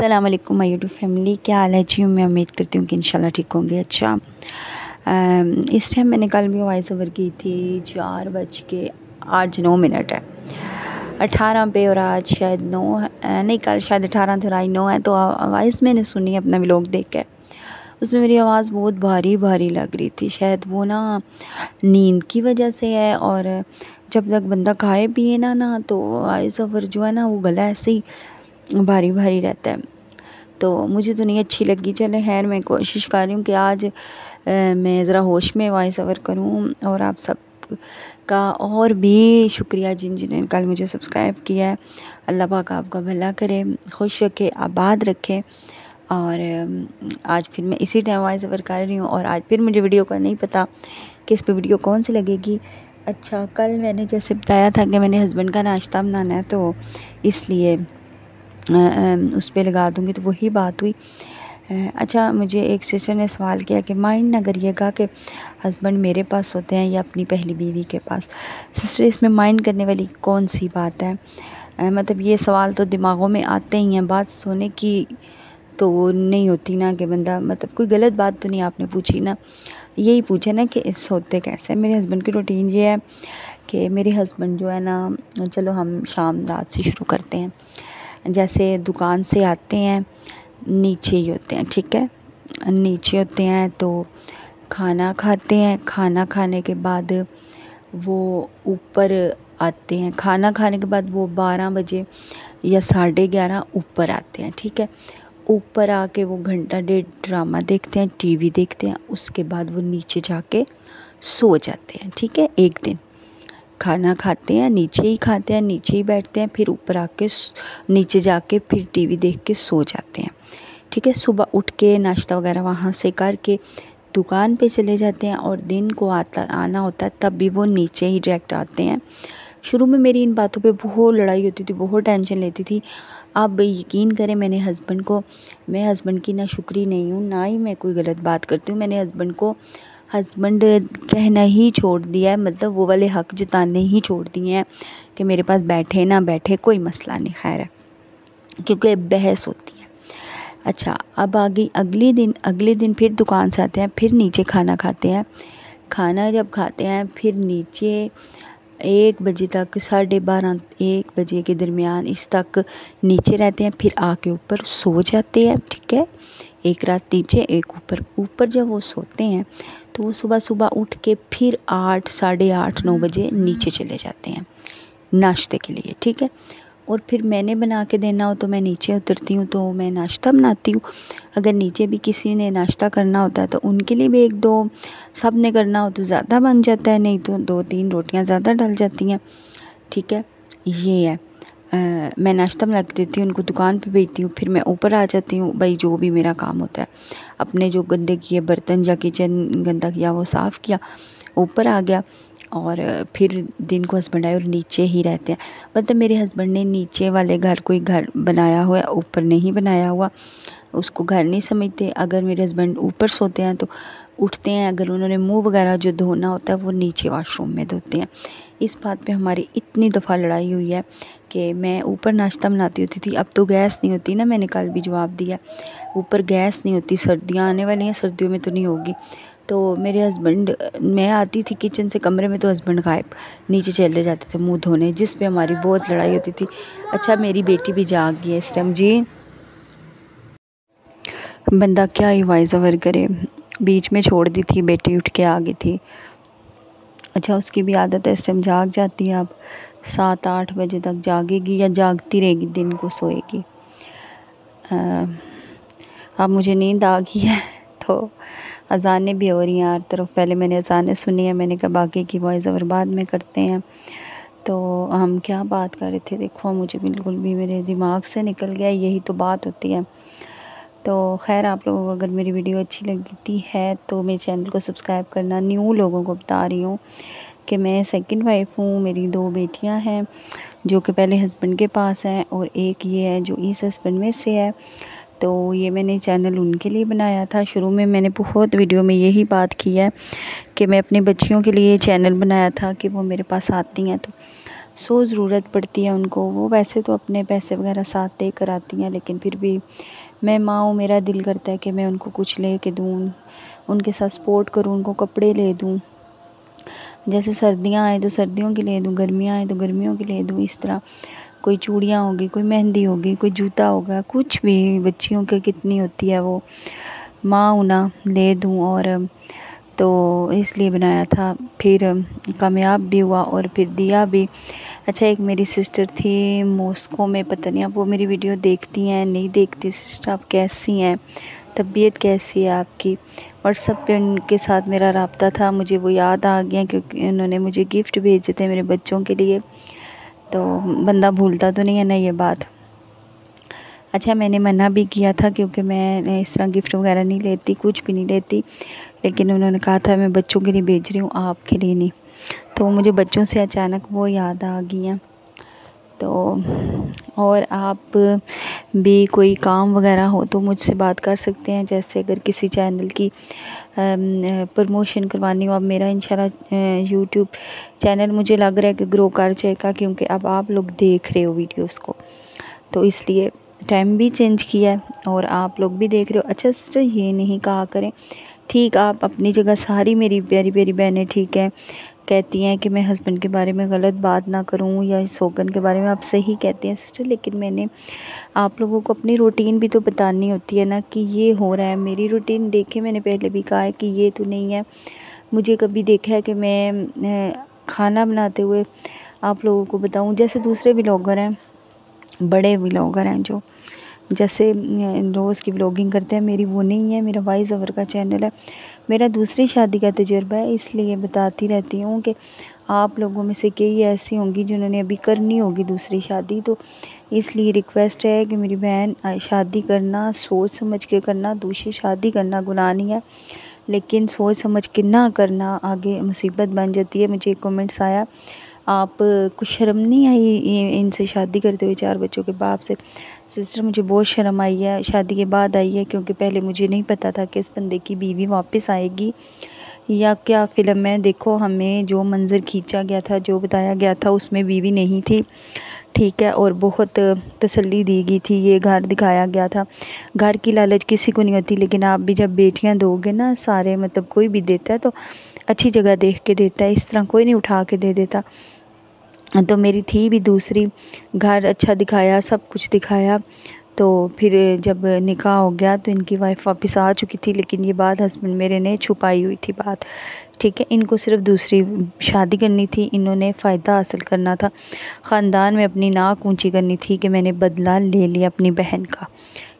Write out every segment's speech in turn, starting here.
अस्सलाम वालेकुम my YouTube family, क्या हाल है जी। मैं उम्मीद करती हूँ कि इंशाल्लाह ठीक होंगे। अच्छा, इस टाइम मैंने कल भी वॉइस ओवर की थी। 4:08 है 18 पे और आज शायद 9 नहीं, कल शायद 18 थे और आज 9 है। तो वॉइस मैंने सुनी अपना व्लॉग देख के, उसमें मेरी आवाज़ बहुत भारी भारी लग रही थी। शायद वो ना नींद की वजह से है, और जब तक बंदा खाए पिए ना तो वॉइस ओवर जो है ना वो गला ऐसे ही भारी भारी रहता है। तो मुझे तो नहीं अच्छी लगी। चले खैर, मैं कोशिश कर रही हूँ कि आज मैं ज़रा होश में वॉइस ओवर करूँ। और आप सब का और भी शुक्रिया जिन्होंने कल मुझे सब्सक्राइब किया है। अल्लाह पाक आपका भला करे, खुश रखे, आबाद रखे। और आज फिर मैं इसी टाइम वॉइस ओवर कर रही हूँ। और आज फिर मुझे वीडियो का नहीं पता कि इस पर वीडियो कौन सी लगेगी। अच्छा, कल मैंने जैसे बताया था कि मैंने हस्बैंड का नाश्ता बनाना है, तो इसलिए उस पर लगा दूँगी, तो वही बात हुई। अच्छा, मुझे एक सिस्टर ने सवाल किया कि माइंड ना करिएगा कि हस्बैंड मेरे पास होते हैं या अपनी पहली बीवी के पास। सिस्टर, इसमें माइंड करने वाली कौन सी बात है। मतलब ये सवाल तो दिमागों में आते ही हैं। बात सोने की तो नहीं होती ना कि बंदा, मतलब कोई गलत बात तो नहीं आपने पूछी ना। यही पूछा ना कि सोते कैसे। मेरे हस्बैंड की रूटीन ये है कि मेरे हस्बैंड जो है ना, चलो हम शाम रात से शुरू करते हैं। जैसे दुकान से आते हैं, नीचे ही होते हैं, ठीक है, नीचे होते हैं तो खाना खाते हैं। खाना खाने के बाद वो ऊपर आते हैं। खाना खाने के बाद वो 12 बजे या 11:30 ऊपर आते हैं, ठीक है। ऊपर आके वो घंटा डेढ़ ड्रामा देखते हैं, टीवी देखते हैं। उसके बाद वो नीचे जाके सो जाते हैं, ठीक है। एक दिन खाना खाते हैं, नीचे ही खाते हैं, नीचे ही बैठते हैं, फिर ऊपर आके नीचे जाके फिर टीवी देख के सो जाते हैं, ठीक है। सुबह उठ के नाश्ता वगैरह वहाँ से करके दुकान पे चले जाते हैं। और दिन को आना होता है तब भी वो नीचे ही डायरेक्ट आते हैं। शुरू में मेरी इन बातों पे बहुत लड़ाई होती थी, बहुत टेंशन लेती थी। अब यकीन करें, मैं हस्बैंड की ना शुक्री नहीं हूँ, ना ही मैं कोई गलत बात करती हूँ। मैंने हस्बैंड कहना ही छोड़ दिया है, मतलब वो वाले हक जताने ही छोड़ दिए हैं कि मेरे पास बैठे ना बैठे कोई मसला नहीं, खैर है, क्योंकि बहस होती है। अच्छा, अब अगले दिन फिर दुकान से आते हैं, फिर नीचे खाना खाते हैं। खाना जब खाते हैं फिर नीचे 1 बजे तक, 12:30 1 बजे के दरमियान इस तक नीचे रहते हैं। फिर आके ऊपर सो जाते हैं, ठीक है। एक रात नीचे, एक ऊपर जब वो सोते हैं तो वो सुबह सुबह उठ के फिर 8 8:30 9 बजे नीचे चले जाते हैं नाश्ते के लिए, ठीक है। और फिर मैंने बना के देना हो तो मैं नीचे उतरती हूँ, तो मैं नाश्ता बनाती हूँ। अगर नीचे भी किसी ने नाश्ता करना होता है तो उनके लिए भी 1-2 सब ने करना हो तो ज़्यादा बन जाता है, नहीं तो 2-3 रोटियाँ ज़्यादा डल जाती हैं, ठीक है। ये है, मैं नाश्ता बना के देती हूँ, उनको दुकान पे भेजती हूँ। फिर मैं ऊपर आ जाती हूँ, भाई जो भी मेरा काम होता है, अपने जो गंदे किए बर्तन या किचन गंदा किया वो साफ़ किया, ऊपर आ गया। और फिर दिन को हस्बैंड आए और नीचे ही रहते हैं। मतलब मेरे हस्बैंड ने नीचे वाले घर कोई घर बनाया हुआ है, ऊपर नहीं बनाया हुआ, उसको घर नहीं समझते। अगर मेरे हस्बैंड ऊपर सोते हैं तो उठते हैं, अगर उन्होंने मुंह वगैरह जो धोना होता है वो नीचे वॉशरूम में धोते हैं। इस बात पे हमारी इतनी दफ़ा लड़ाई हुई है कि मैं ऊपर नाश्ता बनाती होती थी। अब तो गैस नहीं होती ना, मैंने कल भी जवाब दिया, ऊपर गैस नहीं होती। सर्दियाँ आने वाली हैं, सर्दियों में तो नहीं होगी। तो मेरे हस्बैंड, मैं आती थी किचन से कमरे में तो हस्बैंड गायब, नीचे चले जाते थे मुंह धोने, जिस पे हमारी बहुत लड़ाई होती थी। अच्छा, मेरी बेटी भी जाग गई है इस टाइम जी। बंदा क्या ही वॉइस ओवर करे, बीच में छोड़ दी थी, बेटी उठ के आ गई थी। अच्छा, उसकी भी आदत है, इस टाइम जाग जाती है। अब 7-8 बजे तक जागेगी या जागती रहेगी, दिन को सोएगी। अब मुझे नींद आ गई है तो अज़ानें भी हो रही हैं हर तरफ। पहले मैंने अज़ानें सुनी है, मैंने कहा बाकी की वॉइस ओवर बाद में करते हैं। तो हम क्या बात कर रहे थे, देखो मुझे बिल्कुल भी मेरे दिमाग से निकल गया। यही तो बात होती है। तो खैर, आप लोगों को अगर मेरी वीडियो अच्छी लगती है तो मेरे चैनल को सब्सक्राइब करना। न्यू लोगों को बता रही हूँ कि मैं सेकंड वाइफ हूँ, मेरी 2 बेटियाँ हैं जो कि पहले हस्बैंड के पास हैं, और एक ये है जो इस हस्बैंड में से है। तो ये मैंने चैनल उनके लिए बनाया था। शुरू में मैंने बहुत वीडियो में यही बात की है कि मैं अपनी बच्चियों के लिए चैनल बनाया था कि वो मेरे पास आती हैं तो सो ज़रूरत पड़ती है उनको। वो वैसे तो अपने पैसे वगैरह साथ दे कर आती हैं, लेकिन फिर भी मैं माँ हूँ, मेरा दिल करता है कि मैं उनको कुछ ले के दूँ, उनके साथ सपोर्ट करूँ, उनको कपड़े ले दूँ। जैसे सर्दियाँ आए तो सर्दियों के ले दूँ, गर्मियाँ आए तो गर्मियों के ले दूँ। इस तरह कोई चूड़ियाँ होगी, कोई मेहंदी होगी, कोई जूता होगा, कुछ भी बच्चियों के कितनी होती है वो, माँ हूँ ना, ले दूँ। और तो इसलिए बनाया था, फिर कामयाब भी हुआ और फिर दिया भी। अच्छा, एक मेरी सिस्टर थी मॉस्को में, पता नहीं आप वो मेरी वीडियो देखती हैं नहीं देखती। सिस्टर आप कैसी हैं, तबीयत कैसी है आपकी? व्हाट्सएप पे उनके साथ मेरा रब्ता था, मुझे वो याद आ गया क्योंकि उन्होंने मुझे गिफ्ट भेजे थे मेरे बच्चों के लिए। तो बंदा भूलता तो नहीं है ना ये बात। अच्छा, मैंने मना भी किया था क्योंकि मैं इस तरह गिफ्ट वगैरह नहीं लेती, कुछ भी नहीं लेती, लेकिन उन्होंने कहा था मैं बच्चों के लिए भेज रही हूँ, आपके लिए नहीं। तो मुझे बच्चों से अचानक वो याद आ गई हैं। तो और आप भी कोई काम वगैरह हो तो मुझसे बात कर सकते हैं। जैसे अगर किसी चैनल की प्रमोशन करवानी हो, अब मेरा इंशाल्लाह यूट्यूब चैनल मुझे लग रहा है कि ग्रो कर जाएगा, क्योंकि अब आप लोग देख रहे हो वीडियोस को, तो इसलिए टाइम भी चेंज किया है और आप लोग भी देख रहे हो। अच्छा सिस्टर, ये नहीं कहा करें, ठीक आप अपनी जगह सारी मेरी प्यारी प्यारी बहनें ठीक है, कहती हैं कि मैं हस्बैंड के बारे में गलत बात ना करूं या शौकन के बारे में आप सही कहती हैं सिस्टर, लेकिन मैंने आप लोगों को अपनी रूटीन भी तो बतानी होती है ना कि ये हो रहा है। मेरी रूटीन देखे, मैंने पहले भी कहा है कि ये तो नहीं है। मुझे कभी देखा है कि मैं खाना बनाते हुए आप लोगों को बताऊं? जैसे दूसरे व्लॉगर हैं, बड़े व्लॉगर हैं जो जैसे रोज़ की व्लॉगिंग करते हैं, मेरी वो नहीं है। मेरा वॉइस ओवर का चैनल है, मेरा दूसरी शादी का तजुर्बा है, इसलिए बताती रहती हूँ कि आप लोगों में से कई ऐसी होंगी जिन्होंने अभी करनी होगी दूसरी शादी। तो इसलिए रिक्वेस्ट है कि मेरी बहन, शादी करना सोच समझ के करना, दूसरी शादी करना गुनाह नहीं है, लेकिन सोच समझ के ना करना, आगे मुसीबत बन जाती है। मुझे एक कमेंट्स आया, आप कुछ शर्म नहीं आई इनसे शादी करते हुए 4 बच्चों के बाप से? सिस्टर मुझे बहुत शर्म आई है, शादी के बाद आई है, क्योंकि पहले मुझे नहीं पता था कि इस बंदे की बीवी वापस आएगी या क्या। फ़िल्म में देखो, हमें जो मंज़र खींचा गया था, जो बताया गया था, उसमें बीवी नहीं थी, ठीक है, और बहुत तसल्ली दी गई थी, ये घर दिखाया गया था। घर की लालच किसी को नहीं होती, लेकिन आप भी जब बेटियां दोगे ना, सारे मतलब कोई भी देता है तो अच्छी जगह देख के देता है, इस तरह कोई नहीं उठा के दे देता। तो मेरी थी भी दूसरी, घर अच्छा दिखाया, सब कुछ दिखाया। तो फिर जब निकाह हो गया तो इनकी वाइफ वापस आ चुकी थी, लेकिन ये बात हस्बैंड मेरे ने छुपाई हुई थी बात, ठीक है। इनको सिर्फ दूसरी शादी करनी थी, इन्होंने फ़ायदा हासिल करना था, ख़ानदान में अपनी नाक ऊंची करनी थी कि मैंने बदला ले लिया अपनी बहन का,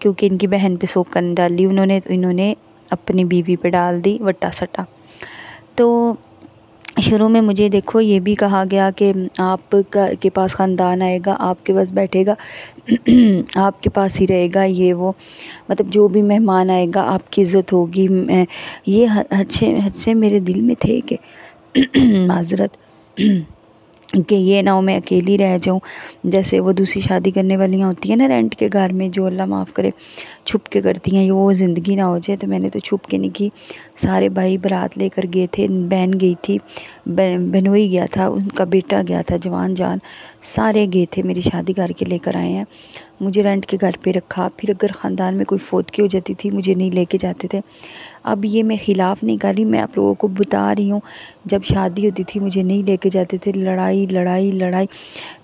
क्योंकि इनकी बहन पे सोकन डाली उन्होंने, तो इन्होंने अपनी बीवी पे डाल दी वट्टा सट्टा। तो शुरू में मुझे देखो ये भी कहा गया कि के पास ख़ानदान आएगा, आपके पास बैठेगा आपके पास ही रहेगा, ये वो, मतलब जो भी मेहमान आएगा आपकी इज़्ज़त होगी। ये हद से मेरे दिल में थे कि माज़रत कि ये ना हो मैं अकेली रह जाऊँ, जैसे वो दूसरी शादी करने वालियाँ होती हैं ना रेंट के घर में, जो अल्लाह माफ़ करे छुप के करती हैं, ये वो ज़िंदगी ना हो जाए। तो मैंने तो छुप के नहीं की, सारे भाई बारात लेकर गए थे, बहन गई थी, बहनोई गया था, उनका बेटा गया था, जवान जान सारे गए थे, मेरी शादी करके लेकर आए हैं, मुझे रेंट के घर पे रखा। फिर अगर ख़ानदान में कोई फौतगी हो जाती थी, मुझे नहीं लेके जाते थे। अब ये मैं ख़िलाफ़ नहीं कर रही, मैं आप लोगों को बता रही हूँ, जब शादी होती थी मुझे नहीं लेके जाते थे, लड़ाई लड़ाई लड़ाई।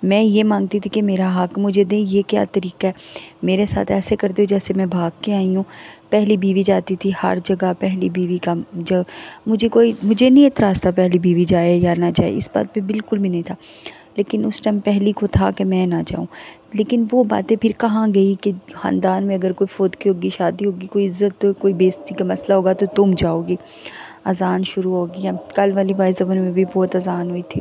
मैं ये मांगती थी कि मेरा हक़ मुझे दें, ये क्या तरीका है? मेरे साथ ऐसे करते हो जैसे मैं भाग के आई हूँ। पहली बीवी जाती थी हर जगह, पहली बीवी का जब मुझे नहीं एतराज़ था पहली बीवी जाए या ना जाए, इस बात पे बिल्कुल भी नहीं था, लेकिन उस टाइम पहली को था कि मैं ना जाऊं। लेकिन वो बातें फिर कहाँ गई कि ख़ानदान में अगर कोई फौतगी होगी, शादी होगी, कोई इज़्ज़त कोई बेइज़्ज़ती का मसला होगा तो तुम जाओगी। अज़ान शुरू होगी, अब कल वाली वाइज़ ओवर में भी बहुत अज़ान हुई थी।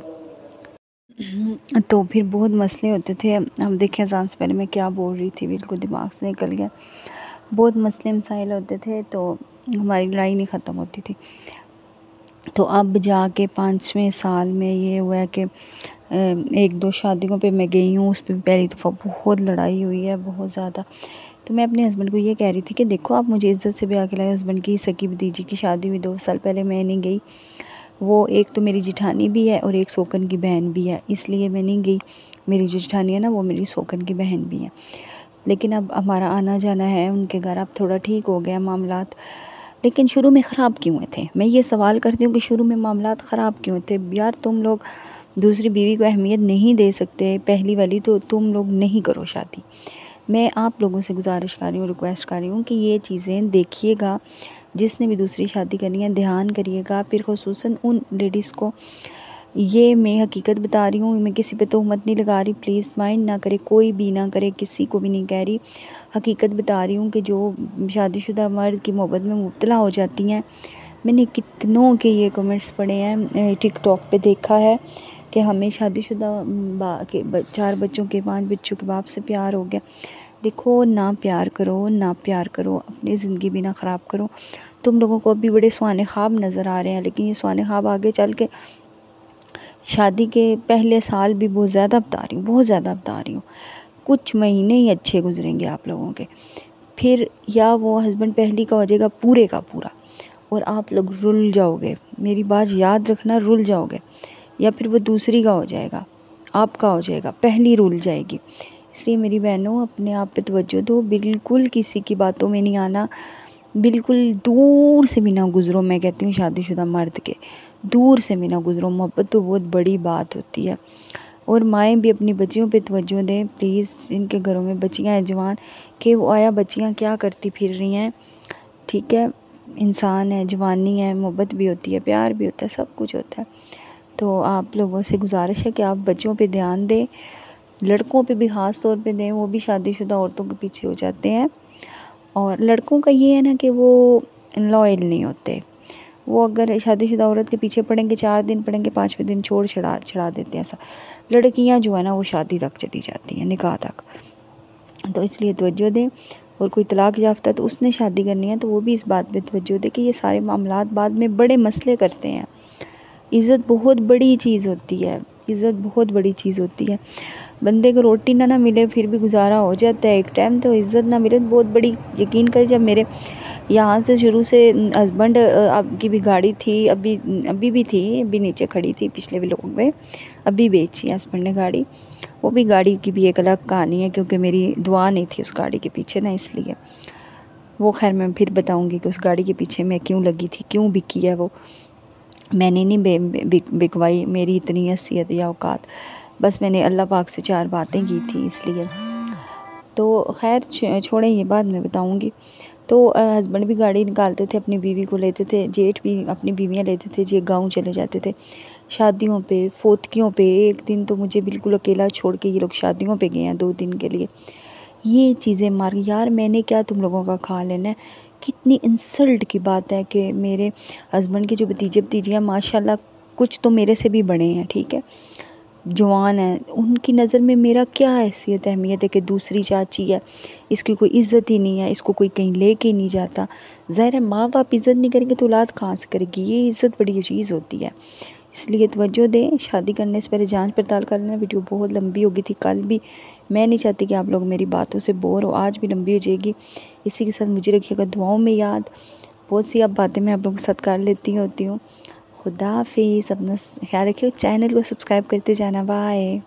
तो फिर बहुत मसले होते थे। अब देखिए अज़ान से पहले मैं क्या बोल रही थी, बिल्कुल दिमाग से निकल गया। बहुत मसले मसाइल होते थे, तो हमारी लड़ाई नहीं ख़त्म होती थी। तो अब जाके 5वें साल में ये हुआ है कि 1-2 शादियों पे मैं गई हूँ, उस पर पहली दफ़ा बहुत लड़ाई हुई है, बहुत ज़्यादा। तो मैं अपने हस्बैंड को ये कह रही थी कि देखो आप मुझे इज़्ज़त से ब्याह के लाए, हस्बैंड की सगी भतीजी की शादी हुई 2 साल पहले, मैं नहीं गई, वो एक तो मेरी जिठानी भी है और एक सोकन की बहन भी है, इसलिए मैं नहीं गई। मेरी जो जिठानी है ना वो मेरी सोकन की बहन भी है। लेकिन अब हमारा आना जाना है उनके घर, अब थोड़ा ठीक हो गया मामलात। लेकिन शुरू में ख़राब क्यों हुए थे? मैं ये सवाल करती हूँ कि शुरू में मामलात ख़राब क्यों थे? यार तुम लोग दूसरी बीवी को अहमियत नहीं दे सकते, पहली वाली तो तुम लोग नहीं करो शादी। मैं आप लोगों से गुजारिश कर रही हूँ, रिक्वेस्ट कर रही हूँ कि ये चीज़ें देखिएगा, जिसने भी दूसरी शादी करनी है ध्यान करिएगा। फिर ख़ुसूसन उन लेडीज़ को, ये मैं हकीकत बता रही हूँ, मैं किसी पे तोहमत नहीं लगा रही, प्लीज़ माइंड ना करे, कोई भी ना करे, किसी को भी नहीं कह रही, हकीकत बता रही हूँ कि जो शादीशुदा मर्द की मोहब्बत में मुब्तला हो जाती हैं। मैंने कितनों के ये कमेंट्स पढ़े हैं, टिकटॉक पे देखा है कि हमें शादीशुदा 4 बच्चों के 5 बच्चों के बाप से प्यार हो गया। देखो ना प्यार करो, ना प्यार करो, अपनी ज़िंदगी भी ना ख़राब करो। तुम लोगों को अभी बड़े सुहाने ख्वाब नज़र आ रहे हैं, लेकिन ये सुहाने ख्वाब आगे चल के, शादी के पहले साल भी बहुत ज़्यादा बता रही हूँ, बहुत ज़्यादा बता रही हूँ, कुछ महीने ही अच्छे गुजरेंगे आप लोगों के। फिर या वो हस्बैंड पहली का हो जाएगा पूरे का पूरा और आप लोग रुल जाओगे, मेरी बात याद रखना, रुल जाओगे। या फिर वो दूसरी का हो जाएगा, आपका हो जाएगा, पहली रुल जाएगी। इसलिए मेरी बहनों अपने आप पे तवज्जो दो, बिल्कुल किसी की बातों में नहीं आना, बिल्कुल दूर से भी ना गुज़रो। मैं कहती हूँ शादीशुदा मर्द के दूर से भी ना गुज़रो, मोहब्बत तो बहुत बड़ी बात होती है। और माएँ भी अपनी बच्चियों पे तवज्जो दें प्लीज़, इनके घरों में बच्चियाँ हैं जवान, कि वो आया बच्चियाँ क्या करती फिर रही हैं, ठीक है, इंसान है, जवानी है, मोहब्बत भी होती है, प्यार भी होता है, सब कुछ होता है। तो आप लोगों से गुजारिश है कि आप बच्चों पे ध्यान दें, लड़कों पे भी ख़ास तौर पे दें, वो भी शादीशुदा औरतों के पीछे हो जाते हैं। और लड़कों का ये है ना कि वो लॉयल नहीं होते, वो अगर शादीशुदा औरत के पीछे पड़ेंगे 4 दिन पड़ेंगे, 5वें दिन छड़ा देते हैं। ऐसा लड़कियां जो है ना वो शादी तक चली जाती हैं, निकाह तक। तो इसलिए तवज्जो दें। और कोई तलाक याफ्ता तो उसने शादी करनी है तो वो भी इस बात पे तवज्जो दे कि ये सारे मामलात बाद में बड़े मसले करते हैं। इज़्ज़त बहुत बड़ी चीज़ होती है, इज़्ज़त बहुत बड़ी चीज़ होती है। बंदे को रोटी ना मिले फिर भी गुजारा हो जाता है एक टाइम, तो इज़्ज़त ना मिले तो बहुत बड़ी। यकीन करें जब मेरे यहाँ से शुरू से हस्बैंड की भी गाड़ी थी, अभी भी थी, अभी नीचे खड़ी थी पिछले व्लॉग में, अभी बेची है हस्बैंड ने गाड़ी। वो भी गाड़ी की भी एक अलग कहानी है, क्योंकि मेरी दुआ नहीं थी उस गाड़ी के पीछे ना, इसलिए वो खैर मैं फिर बताऊंगी कि उस गाड़ी के पीछे मैं क्यों लगी थी, क्यों बिकी है वो। मैंने नहीं बिकवाई, मेरी इतनी हैसियत या औकात, बस मैंने अल्लाह पाक से 4 बातें की थी इसलिए। तो खैर छोड़ें, ये बात मैं बताऊंगी। तो हस्बैंड भी गाड़ी निकालते थे, अपनी बीवी को लेते थे, जेठ भी अपनी बीवियां लेते थे, जे गांव चले जाते थे शादियों पे, फोतकियों पे। एक दिन तो मुझे बिल्कुल अकेला छोड़ के ये लोग शादियों पे गए हैं 2 दिन के लिए। ये चीज़ें मार, यार मैंने क्या तुम लोगों का खा लेना है? कितनी इंसल्ट की बात है कि मेरे हस्बैंड के जो भतीजे भतीजियाँ माशाल्लाह कुछ तो मेरे से भी बड़े हैं, ठीक है, जवान है, उनकी नज़र में मेरा क्या हैसियत अहमियत है कि दूसरी चाची है, इसकी कोई इज़्ज़त ही नहीं है, इसको कोई कहीं ले के नहीं जाता। ज़ाहिर है माँ बाप इज़्ज़त नहीं करेंगे तो औलाद कहाँ से करेगी? ये इज़्ज़त बड़ी चीज़ होती है, इसलिए तवज्जो दें। शादी करने से पहले जांच पड़ताल कर लेना। वीडियो बहुत लंबी हो गई थी कल भी, मैं नहीं चाहती कि आप लोग मेरी बातों से बोर हो, आज भी लंबी हो जाएगी। इसी के साथ मुझे रखिएगा दुआओं में याद। बहुत सी अब बातें मैं आप लोगों के साथ कर लेती होती हूँ। खुदा हाफिज़, अपना ख्याल रखिए, चैनल को सब्सक्राइब करते जाना, बाय।